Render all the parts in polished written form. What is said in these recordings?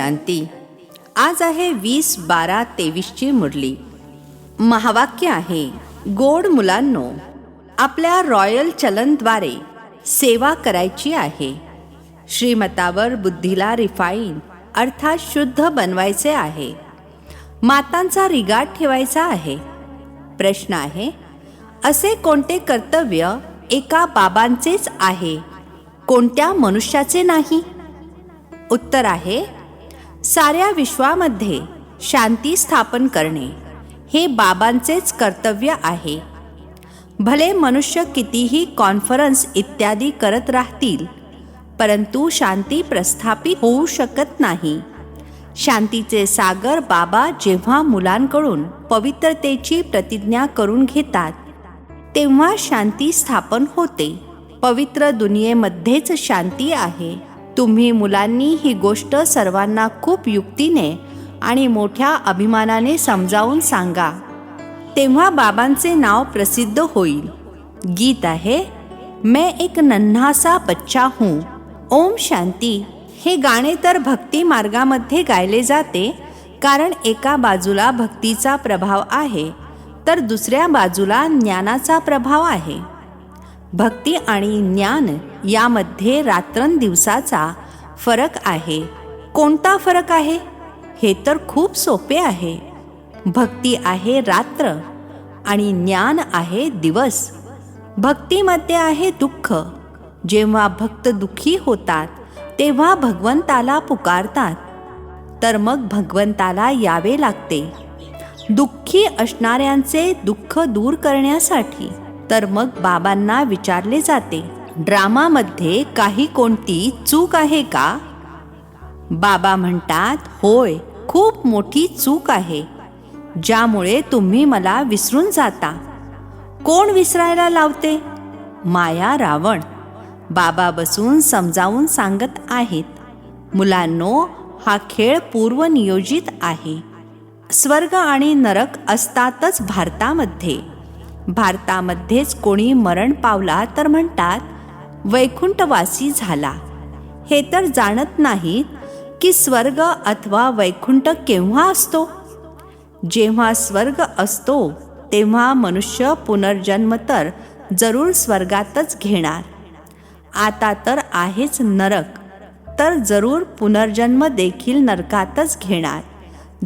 शांती. आज आहे 20/12/23ची मुरली. महावाक्य आहे, गोड मुलांनो, आपल्या रॉयल चलनद्वारे सेवा करायची आहे. श्रीमतावर बुद्धीला रिफाईन अर्थात शुद्ध बनवायचे आहे. मातांचा रिगाट ठेवायचा आहे. प्रश्न आहे, असे कोणते कर्तव्य एका बाबांचेच आहे, कोणत्या मनुष्याचे नाही? उत्तर आहे, साऱ्या विश्वामध्ये शांती स्थापन करणे हे बाबांचेच कर्तव्य आहे. भले मनुष्य कितीही कॉन्फरन्स इत्यादी करत राहतील, परंतु शांती प्रस्थापित होऊ शकत नाही. शांतीचे सागर बाबा जेव्हा मुलांकडून पवित्रतेची प्रतिज्ञा करून घेतात, तेव्हा शांती स्थापन होते. पवित्र दुनियेमध्येच शांती आहे. तुम्ही मुलांनी ही गोष्ट सर्वांना खूप युक्तीने आणि मोठ्या अभिमानाने समजावून सांगा, तेव्हा बाबांचे नाव प्रसिद्ध होईल. गीत आहे, मैं एक नन्हा सा बच्चा हूँ, ओम शांती. हे गाणे तर भक्ती मार्गामध्ये गायले जाते, कारण एका बाजूला भक्तीचा प्रभाव आहे तर दुसऱ्या बाजूला ज्ञानाचा प्रभाव आहे. भक्ती आणि ज्ञान यामध्ये रात्रंदिवसाचा फरक आहे. कोणता फरक आहे? हे तर खूप सोपे आहे. भक्ती आहे रात्र आणि ज्ञान आहे दिवस. भक्तीमध्ये आहे दुःख. जेव्हा भक्त दुःखी होतात तेव्हा भगवंताला पुकारतात, तर मग भगवंताला यावे लागते. दुःखी असणाऱ्यांचे दुःख दूर करण्यासाठी तर मग बाबांना विचारले जाते, ड्रामामध्ये काही कोणती चूक आहे का? बाबा म्हणतात, होय, खूप मोठी चूक आहे, ज्यामुळे तुम्ही मला विसरून जाता. कोण विसरायला लावते? माया, रावण. बाबा बसून समजावून सांगत आहेत, मुलांनो, हा खेळ पूर्वनियोजित आहे. स्वर्ग आणि नरक असतातच भारतामध्ये. भारतामध्येच कोणी मरण पावला तर म्हणतात वैकुंठवासी झाला. हे तर जाणत नाहीत की स्वर्ग अथवा वैकुंठ केव्हा असतो. जेव्हा स्वर्ग असतो तेव्हा मनुष्य पुनर्जन्म तर जरूर स्वर्गातच घेणार. आता तर आहेच नरक, तर जरूर पुनर्जन्म देखील नरकातच घेणार,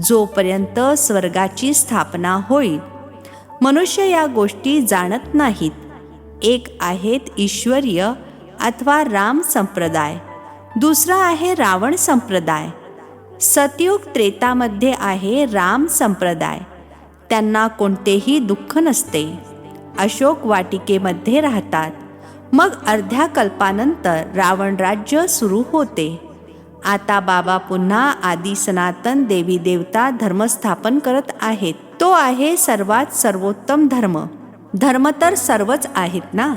जोपर्यंत स्वर्गाची स्थापना होईल. मनुष्य या गोष्टी जाणत नाहीत. एक आहेत ईश्वरीय अथवा राम संप्रदाय, दुसरा आहे रावण संप्रदाय. सतयुग त्रेतामध्ये आहे राम संप्रदाय. त्यांना कोणतेही दुःख नसते. अशोक वाटिकेमध्ये राहतात. मग अर्ध्या कल्पानंतर रावण राज्य सुरू होते. आता बाबा पुन्हा आदि सनातन देवी देवता धर्म स्थापन करत आहेत. तो आहे सर्वात सर्वोत्तम धर्म. धर्म तर सर्वच आहेत ना.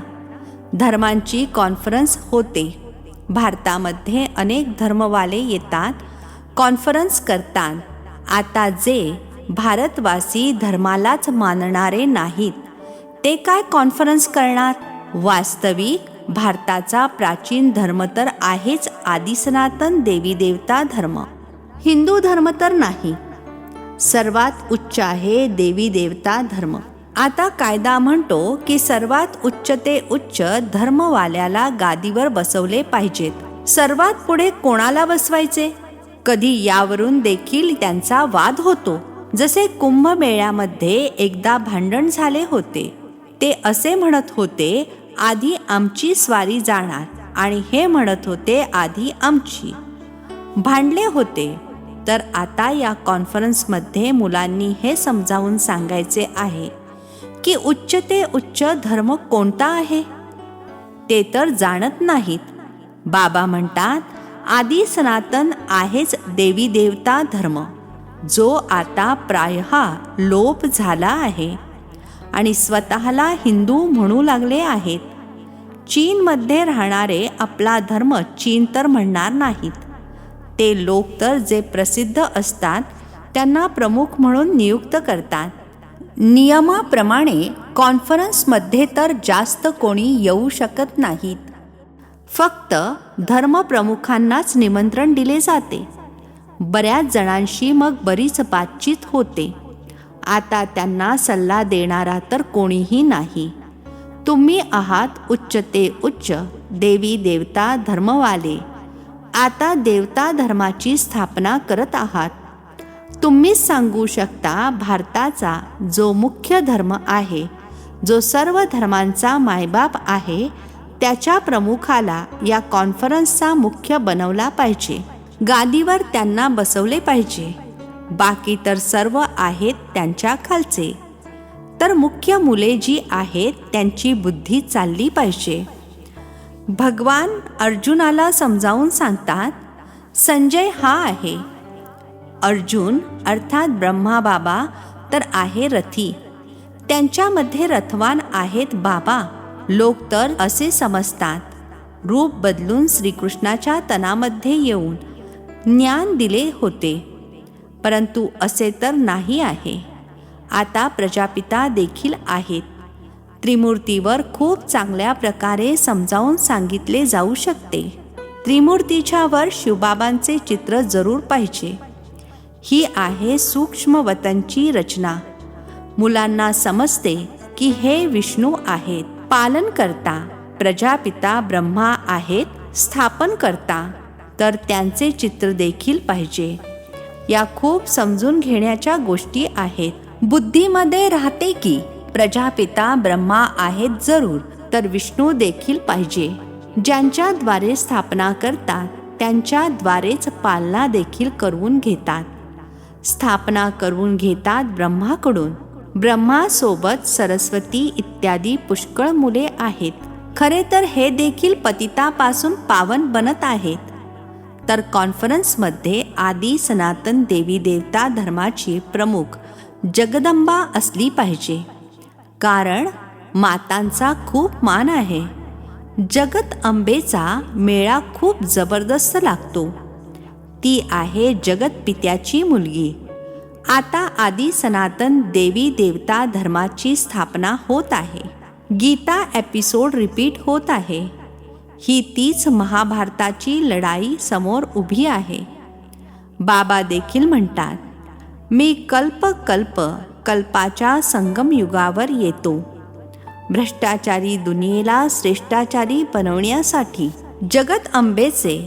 धर्मांची कॉन्फरन्स होते. भारतामध्ये अनेक धर्मवाले येतात, कॉन्फरन्स करतात. आता जे भारतवासी धर्मालाच मानणारे नाहीत, ते काय कॉन्फरन्स करणार? वास्तविक भारताचा प्राचीन धर्म तर आहेच आदि सनातन देवी देवता धर्म. हिंदू धर्म तर नाही. सर्वात उच्च आहे देवी देवता धर्म. आता कायदा म्हणतो की सर्वात उच्च ते उच्च धर्मवाल्याला गादीवर बसवले पाहिजेत. सर्वात पुढे कोणाला बसवायचे? कधी यावरून देखील त्यांचा वाद होतो. जसे कुंभमेळ्यामध्ये एकदा भांडण झाले होते. ते असे म्हणत होते, आधी आमची स्वारी जाणार, आणि हे म्हणत होते आधी आमची. भांडले होते. तर आता या कॉन्फरन्समध्ये मुलांनी हे समजावून सांगायचे आहे की उच्च ते उच्च धर्म कोणता आहे, ते तर जाणत नाहीत. बाबा म्हणतात, आदि सनातन आहेच देवी देवता धर्म, जो आता प्रायः लोप झाला आहे आणि स्वतःला हिंदू म्हणू लागले आहेत. चीनमध्ये राहणारे आपला धर्म चीन तर म्हणणार नाहीत. ते लोक तर जे प्रसिद्ध असतात त्यांना प्रमुख म्हणून नियुक्त करतात. नियमाप्रमाणे कॉन्फरन्समध्ये तर जास्त कोणी येऊ शकत नाहीत. फक्त धर्मप्रमुखांनाच निमंत्रण दिले जाते. बऱ्याच जणांशी मग बरीच बातचीत होते. आता त्यांना सल्ला देणारा तर कोणीही नाही. तुम्ही आहात उच्च ते उच्च देवी देवता धर्मवाले. आता देवता धर्माची स्थापना करत आहात. तुम्हीच सांगू शकता भारताचा जो मुख्य धर्म आहे, जो सर्व धर्मांचा मायबाप आहे, त्याच्या प्रमुखाला या कॉन्फरन्सचा मुख्य बनवला पाहिजे. गादीवर त्यांना बसवले पाहिजे. बाकी तर सर्व आहेत त्यांच्या खालचे. तर मुख्य मुले जी आहेत त्यांची बुद्धी चालली पाहिजे. भगवान अर्जुनाला समजावून सांगतात, संजय हा आहे. अर्जुन अर्थात ब्रह्मा बाबा तर आहे रथी. त्यांच्यामध्ये रथवान आहेत बाबा. लोक तर असे समजतात, रूप बदलून श्रीकृष्णाच्या तनामध्ये येऊन ज्ञान दिले होते, परंतु असे तर नाही आहे. आता प्रजापिता देखील आहेत. त्रिमूर्तीवर खूप चांगल्या प्रकारे समजावून सांगितले जाऊ शकते. त्रिमूर्तीच्या वर शिवबाबांचे चित्र जरूर पाहिजे. ही आहे सूक्ष्मवतनची रचना. मुलांना समजते की हे विष्णू आहेत, पालन करता. प्रजापिता ब्रह्मा आहेत, स्थापन करता. तर त्यांचे चित्र देखील पाहिजे. या खूप समजून घेण्याच्या गोष्टी आहेत. बुद्धीमध्ये राहते की प्रजापिता ब्रह्मा आहेत जरूर, तर विष्णू देखील पाहिजे. ज्यांच्याद्वारे स्थापना करतात त्यांच्याद्वारेच पालना देखील करून घेतात. स्थापना करून घेतात ब्रह्माकडून. ब्रह्मासोबत सरस्वती इत्यादी पुष्कळ मुले आहेत. खरे तर हे देखील पतितापासून पावन बनत आहेत. तर कॉन्फरन्समध्ये आदी सनातन देवी देवता धर्माची प्रमुख जगदंबा असली पाहिजे. कारण मातांचा खूप मान आहे. जगत अंबेचा मेळा खूप जबरदस्त लागतो. ती आहे जगत पित्याची मुलगी. आता आदी सनातन देवी देवता धर्माची स्थापना होत आहे. गीता एपिसोड रिपीट होत आहे. ही तीच महाभारताची लढाई समोर उभी आहे. बाबा देखील म्हणतात, मी कल्प कल्पाच्या संगम युगावर येतो. भ्रष्टाचारी दुनियेला श्रेष्ठाचारी बनवण्यासाठी जगत अंबेचे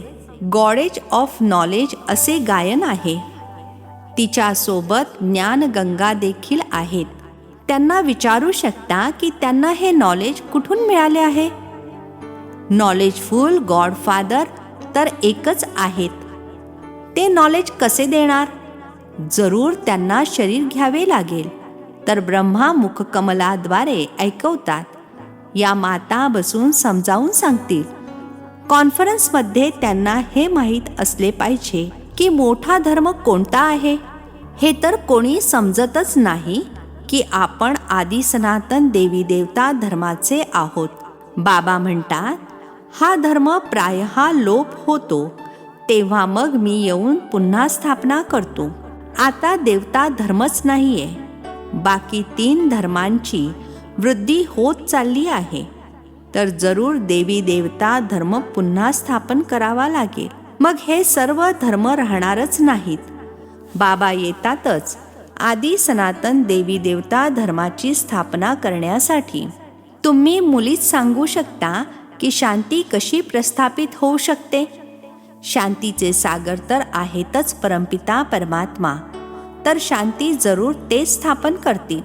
गॉडेज ऑफ नॉलेज असे गायन आहे. तिच्यासोबत ज्ञानगंगा देखील आहेत. त्यांना विचारू शकता की त्यांना हे नॉलेज कुठून मिळाले आहे. नॉलेजफुल गॉडफादर तर एकच आहेत. ते नॉलेज कसे देणार? जरूर त्यांना शरीर घ्यावे लागेल. तर ब्रह्मा मुखकमलाद्वारे ऐकवतात. या माता बसून समजावून सांगतील. कॉन्फरन्समध्ये त्यांना हे माहीत असले पाहिजे की मोठा धर्म कोणता आहे. हे तर कोणी समजतच नाही की आपण आदी सनातन देवी देवता धर्माचे आहोत. बाबा म्हणतात, हा धर्म प्रायः लोप होतो तेव्हा मग मी येऊन पुन्हा स्थापना करतो. आता देवता धर्मच नाहीये. बाकी 3 धर्मांची वृद्धी होत चालली आहे. तर जरूर देवी देवता धर्म पुन्हा स्थापन करावा लागेल. मग हे सर्व धर्म राहणारच नाहीत. बाबा येतातच आदी सनातन देवी देवता धर्माची स्थापना करण्यासाठी. तुम्ही मुलीच सांगू शकता की शांती कशी प्रस्थापित होऊ शकते. शांतीचे सागर तर आहेतच परमपिता परमात्मा. तर शांती जरूर ते स्थापन करतील.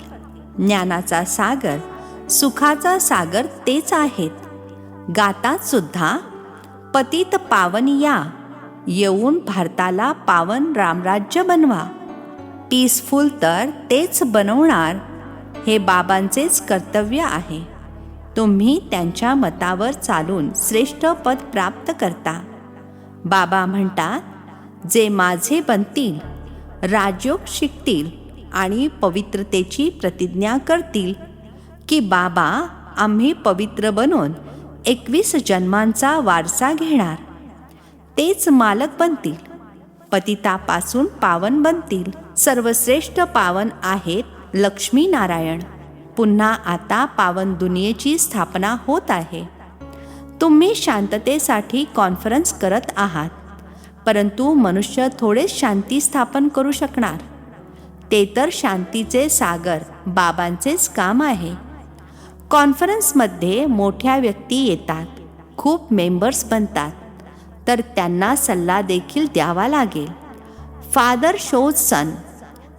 ज्ञानाचा सागर, सुखाचा सागर तेच आहेत. गातात सुद्धा, पतित पावन या, येऊन भारताला पावन रामराज्य बनवा. पीसफुल तर तेच बनवणार. हे बाबांचेच कर्तव्य आहे. तुम्ही त्यांच्या मतावर चालून श्रेष्ठ पद प्राप्त करता. बाबा म्हणतात, जे माझे बनतील, राजयोग शिकतील आणि पवित्रतेची प्रतिज्ञा करतील की बाबा आम्ही पवित्र बनून 21 जन्मांचा वारसा घेणार, तेच मालक बनतील. पतितापासून पावन बनतील. सर्वश्रेष्ठ पावन आहेत लक्ष्मी नारायण. पुन्हा आता पावन दुनियेची स्थापना होत आहे. तुम्ही शांततेसाठी कॉन्फरन्स करत आहात. परंतु मनुष्य थोडेच शांती स्थापन करू शकणार. ते तर शांतीचे सागर बाबांचेच काम आहे. कॉन्फरन्समध्ये मोठ्या व्यक्ती येतात, खूप मेंबर्स बनतात, तर त्यांना सल्ला देखील द्यावा लागेल. फादर शोज सन,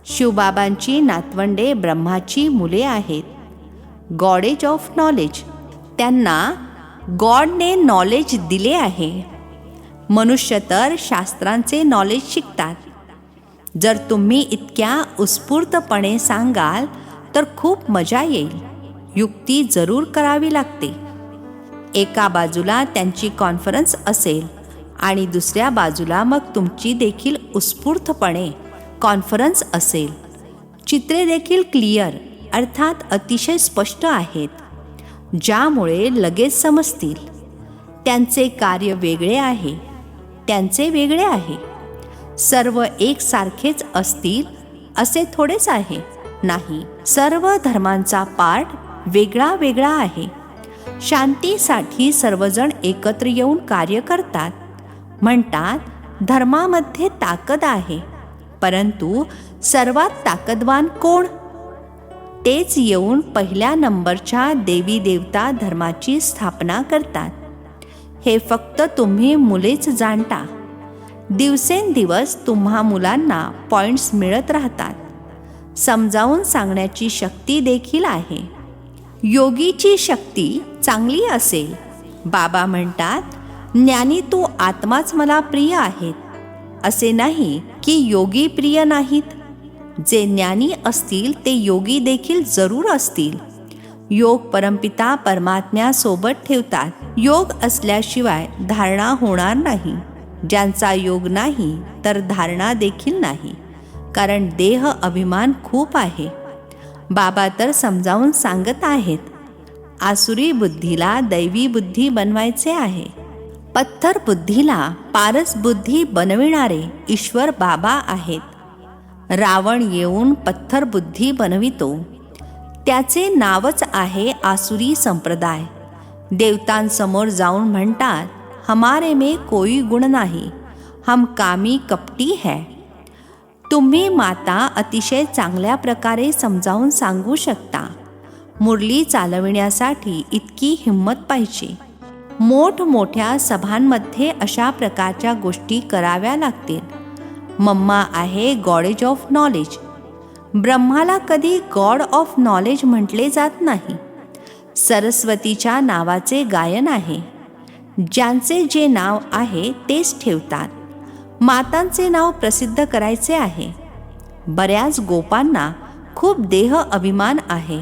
शिवबाबांची नातवंडे ब्रह्माची मुले आहेत. गॉडेज ऑफ नॉलेज, त्यांना गॉडने नॉलेज दिले आहे. मनुष्य तर शास्त्रांचे नॉलेज शिकतात. जर तुम्ही इतक्या उत्स्फूर्तपणे सांगाल तर खूप मजा येईल. युक्ती जरूर करावी लागते. एका बाजूला त्यांची कॉन्फरन्स असेल आणि दुसऱ्या बाजूला मग तुमची देखील उत्स्फूर्तपणे कॉन्फरन्स असेल. चित्रे देखील क्लिअर अर्थात अतिशय स्पष्ट आहेत, ज्यामुळे लगेच समजतील. त्यांचे कार्य वेगळे आहे, त्यांचे वेगळे आहे. सर्व एकसारखेच असतील असे थोडेच आहे. नाही, सर्व धर्मांचा पार्ट वेगळा वेगळा आहे. शांतीसाठी सर्वजण एकत्र येऊन कार्य करतात. म्हणतात धर्मामध्ये ताकद आहे, परंतु सर्वात ताकदवान कोण? तेच येऊन पहिल्या नंबरच्या देवी देवता धर्माची स्थापना करतात. हे फक्त तुम्ही मुलेच जाणता. दिवसेंदिवस तुम्हा मुलांना पॉइंट्स मिळत राहतात. समजावून सांगण्याची शक्ती देखील आहे. योगीची शक्ती चांगली असेल. बाबा म्हणतात, ज्ञानी तू आत्माच मला प्रिय आहेत. असे नाही की योगी प्रिय नाहीत. जे ज्ञानी असतील ते योगी देखील जरूर असतील. योग परमपिता परमात्म्यासोबत ठेवतात. योग असल्याशिवाय धारणा होणार नाही. ज्यांचा योग नाही तर धारणा देखील नाही, कारण देह अभिमान खूप आहे. बाबा तर समजावून सांगत आहेत, आसुरी बुद्धीला दैवी बुद्धी बनवायचे आहे. पत्थर बुद्धीला पारस बुद्धी बनविणारे ईश्वर बाबा आहेत. रावण येऊन पत्थर बुद्धी बनवितो. त्याचे नावच आहे आसुरी संप्रदाय. देवतांसमोर जाऊन म्हणतात, हमारे में कोई गुण नाही, हम कामी कपटी है. तुम्ही माता अतिशय चांगल्या प्रकारे समजावून सांगू शकता. मुरली चालविण्यासाठी इतकी हिंमत पाहिजे. मोठमोठ्या सभांमध्ये अशा प्रकारच्या गोष्टी कराव्या लागतील. मम्मा आहे गॉडेज ऑफ नॉलेज. ब्रह्माला कधी गॉड ऑफ नॉलेज म्हटले जात नाही. सरस्वतीच्या नावाचे गायन आहे. ज्यांचे जे नाव आहे तेच ठेवतात. मातांचे नाव प्रसिद्ध करायचे आहे. बऱ्याच गोपांना खूप देह अभिमान आहे.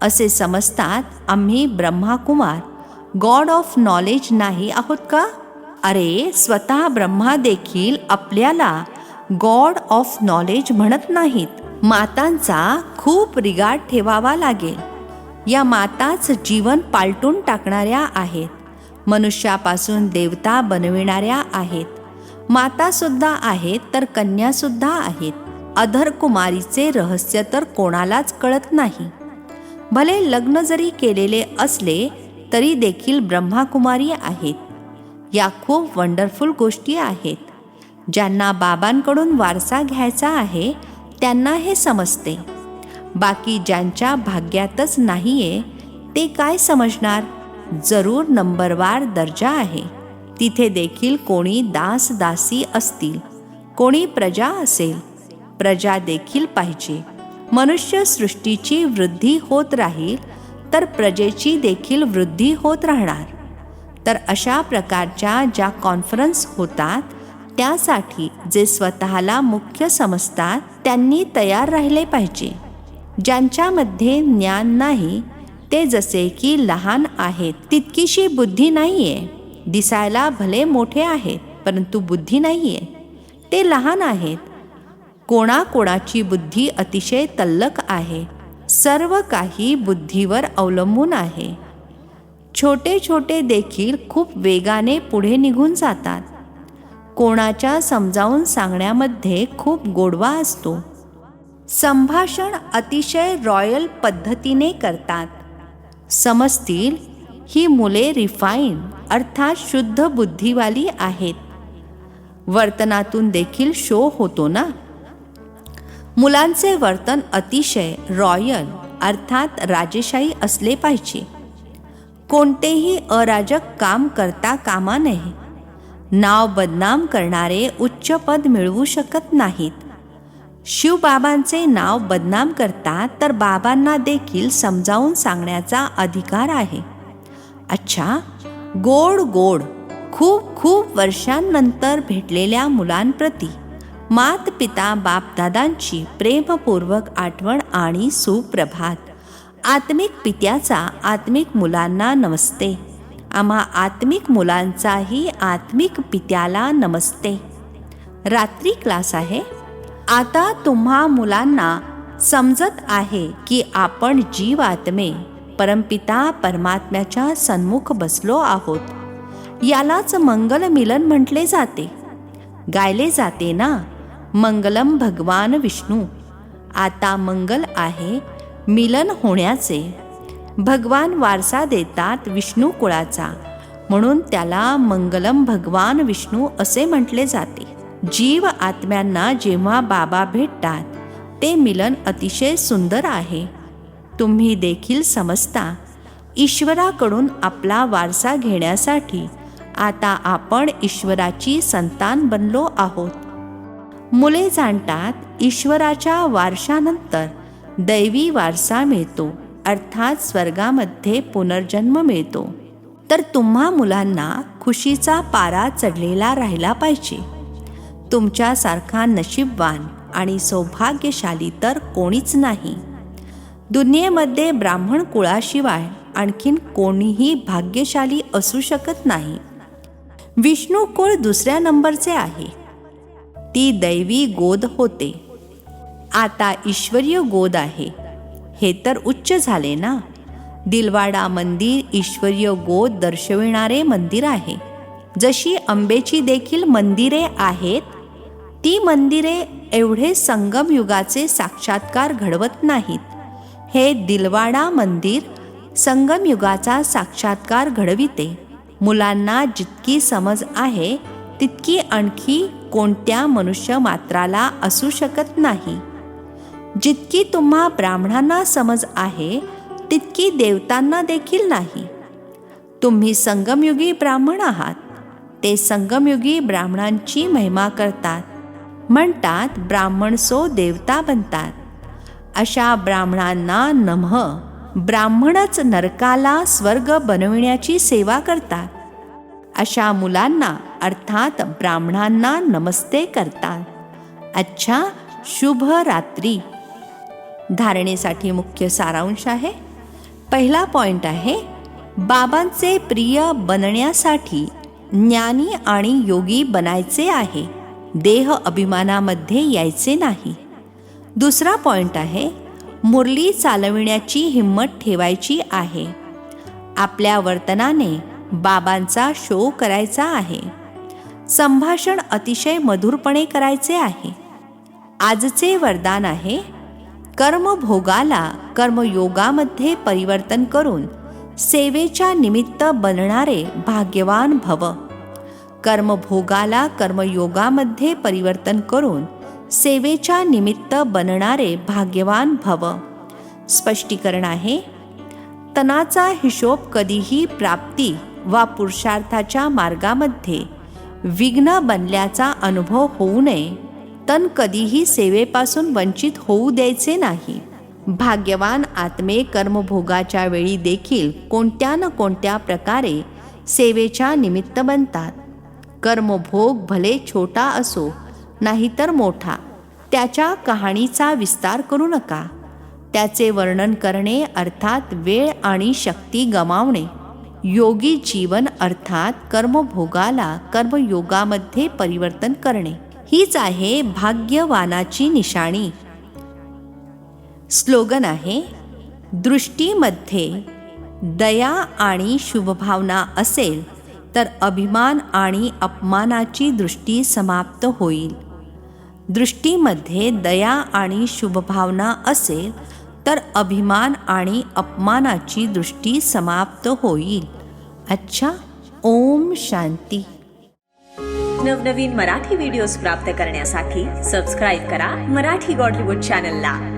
असे समजतात आम्ही ब्रह्माकुमार गॉड ऑफ नॉलेज नाही आहोत का? अरे, स्वतः ब्रह्मा देखील आपल्याला गॉड ऑफ नॉलेज म्हणत नाहीत. मातांचा खूप रिगार्ड ठेवावा लागेल. या माताच जीवन पालटून टाकणाऱ्या आहेत. मनुष्यापासून देवता बनविणाऱ्या आहेत. मातासुद्धा आहेत तर कन्यासुद्धा आहेत. अधर कुमारीचे रहस्य तर कोणालाच कळत नाही. भले लग्न जरी केलेले असले तरी देखील ब्रह्माकुमारी आहेत. या खूप वंडरफुल गोष्टी आहेत. ज्यांना बाबांकडून वारसा घ्यायचा आहे त्यांना हे समजते. बाकी ज्यांच्या भाग्यातच नाहीये ते काय समजणार? जरूर नंबरवार दर्जा आहे. तिथे देखील कोणी दास दासी असतील, कोणी प्रजा असेल. प्रजा देखील पाहिजे. मनुष्य सृष्टीची वृद्धी होत राहील तर प्रजेची देखील वृद्धी होत राहणार. तर अशा प्रकारच्या ज्या कॉन्फरन्स होतात त्यासाठी जे स्वतःला मुख्य समजतात त्यांनी तयार राहिले पाहिजे. ज्यांच्यामध्ये ज्ञान नाही ते जसे की लहान आहेत, तितकीशी बुद्धी नाहीये. दिसायला भले मोठे आहेत परंतु बुद्धी नाहीये, ते लहान आहेत. कोणाकोणाची बुद्धी अतिशय तल्लख आहे. सर्व काही बुद्धीवर अवलंबून आहे. छोटे छोटे देखील खूप वेगाने पुढे निघून जातात. कोणाच्या समजावून सांगण्यामध्ये खूप गोडवा असतो. संभाषण अतिशय रॉयल पद्धतीने करतात. समजतील ही मुले रिफाईन अर्थात शुद्ध बुद्धिवाली आहेत. वर्तनातून देखील शो होतो ना. मुलांचे वर्तन अतिशय रॉयल अर्थात राजेशाही असले पाहिजे. कोणतेही अराजक काम करता कामा नये. नाव बदनाम करणारे उच्च पद मिळवू शकत नाहीत. शिवबाबांचे नाव बदनाम करतात तर बाबांना देखील समजावून सांगण्याचा अधिकार आहे. अच्छा, गोड गोड खूप खूप वर्षांनंतर भेटलेल्या मुलांप्रती मात पिता बापदादांची प्रेमपूर्वक आठवण आणि सुप्रभात. आत्मिक पित्याचा आत्मिक मुलांना नमस्ते. आम्हा आत्मिक मुलांचाही आत्मिक पित्याला नमस्ते. रात्री क्लास आहे. आता तुम्हा मुलांना समजत आहे की आपण जीवात्मे परमपिता परमात्म्याच्या सन्मुख बसलो आहोत. यालाच मंगल मिलन म्हटले जाते. गायले जाते ना, मंगलम भगवान विष्णू. आता मंगल आहे मिलन होण्याचे. भगवान वारसा देतात विष्णू कुळाचा, म्हणून त्याला मंगलम भगवान विष्णू असे म्हटले जाते. जीव आत्म्यांना जेव्हा बाबा भेटतात ते मिलन अतिशय सुंदर आहे. तुम्ही देखील समजता, ईश्वराकडून आपला वारसा घेण्यासाठी आता आपण ईश्वराची संतान बनलो आहोत. मुले जाणतात ईश्वराच्या वारशानंतर दैवी वारसा मिळतो, अर्थात स्वर्गामध्ये पुनर्जन्म मिळतो. तर तुम्हा मुलांना खुशीचा पारा चढलेला राहिला पाहिजे. तुमच्यासारखा नशीबवान आणि सौभाग्यशाली तर कोणीच नाही. दुनियेमध्ये ब्राह्मण कुळाशिवाय आणखीन कोणीही भाग्यशाली असू शकत नाही. विष्णू कुळ दुसऱ्या नंबरचे आहे. ती दैवी गोद होते. आता ईश्वरीय गोद आहे. हे तर उच्च झाले ना. दिलवाडा मंदिर ईश्वरीय गोद दर्शविणारे मंदिर आहे. जशी अंबेची देखील मंदिरे आहेत, ती मंदिरे एवढे संगम युगाचे साक्षात्कार घडवत नाहीत. हे दिलवाडा मंदिर संगम युगाचा साक्षात्कार घडविते. मुलांना जितकी समज आहे तितकी आणखी कोणत्या मनुष्य मात्राला असू शकत नाही. जितकी तुम्हा ब्राह्मणांना समज आहे तितकी देवतांना देखील नाही. तुम्ही संगमयुगी ब्राह्मण आहात. ते संगमयुगी ब्राह्मणांची महिमा करतात. म्हणतात ब्राह्मण सो देवता बनतात. अशा ब्राह्मणांना नमः. ब्राह्मणच नरकाला स्वर्ग बनविण्याची सेवा करतात. अशा मुलांना अर्थात ब्राह्मणांना नमस्ते करतात. अच्छा, शुभ रात्री. धारणेसाठी मुख्य सारांश आहे. पहिला पॉइंट आहे, बाबांचे प्रिय बनण्यासाठी ज्ञानी आणि योगी बनायचे आहे. देह अभिमानामध्ये यायचे नाही. दुसरा पॉइंट आहे, मुरली चालविण्याची हिंमत ठेवायची आहे. आपल्या वर्तनाने बाबांचा शो करायचा आहे. संभाषण अतिशय मधुरपणे करायचे आहे. आजचे वरदान आहे, कर्मभोगाला कर्मयोगामध्ये परिवर्तन करून सेवेच्या निमित्त बनणारे भाग्यवान भव. कर्मभोगाला कर्मयोगामध्ये परिवर्तन करून सेवेच्या निमित्त बनणारे भाग्यवान भव. स्पष्टीकरण आहे, तनाचा हिशोब कधीही प्राप्ती वा पुरुषार्थाच्या मार्गामध्ये विघ्न बनल्याचा अनुभव होऊ नये. तन कधीही सेवेपासून वंचित होऊ द्यायचे नाही. भाग्यवान आत्मे कर्मभोगाच्या वेळी देखील कोणत्या न कोणत्या प्रकारे सेवेच्या निमित्त बनतात. कर्मभोग भले छोटा असो नाहीतर मोठा, त्याच्या कहाणीचा विस्तार करू नका. त्याचे वर्णन करणे अर्थात वेळ आणि शक्ती गमावणे. योगी जीवन अर्थात कर्मभोगाला कर्मयोगामध्ये परिवर्तन करणे हीच आहे भाग्यवानाची निशाणी. स्लोगन आहे, दृष्टीमध्ये दया आणि शुभभावना असेल तर अभिमान आणि अपमानाची दृष्टी समाप्त होईल. दृष्टीमध्ये दया आणि शुभभावना असेल तर अभिमान आणि अपमानाची दृष्टी समाप्त होईल. अच्छा, ओम शांती. नवनवीन मराठी व्हिडिओज प्राप्त करण्यासाठी सबस्क्राईब करा मराठी गॉडलीवूड चॅनलला.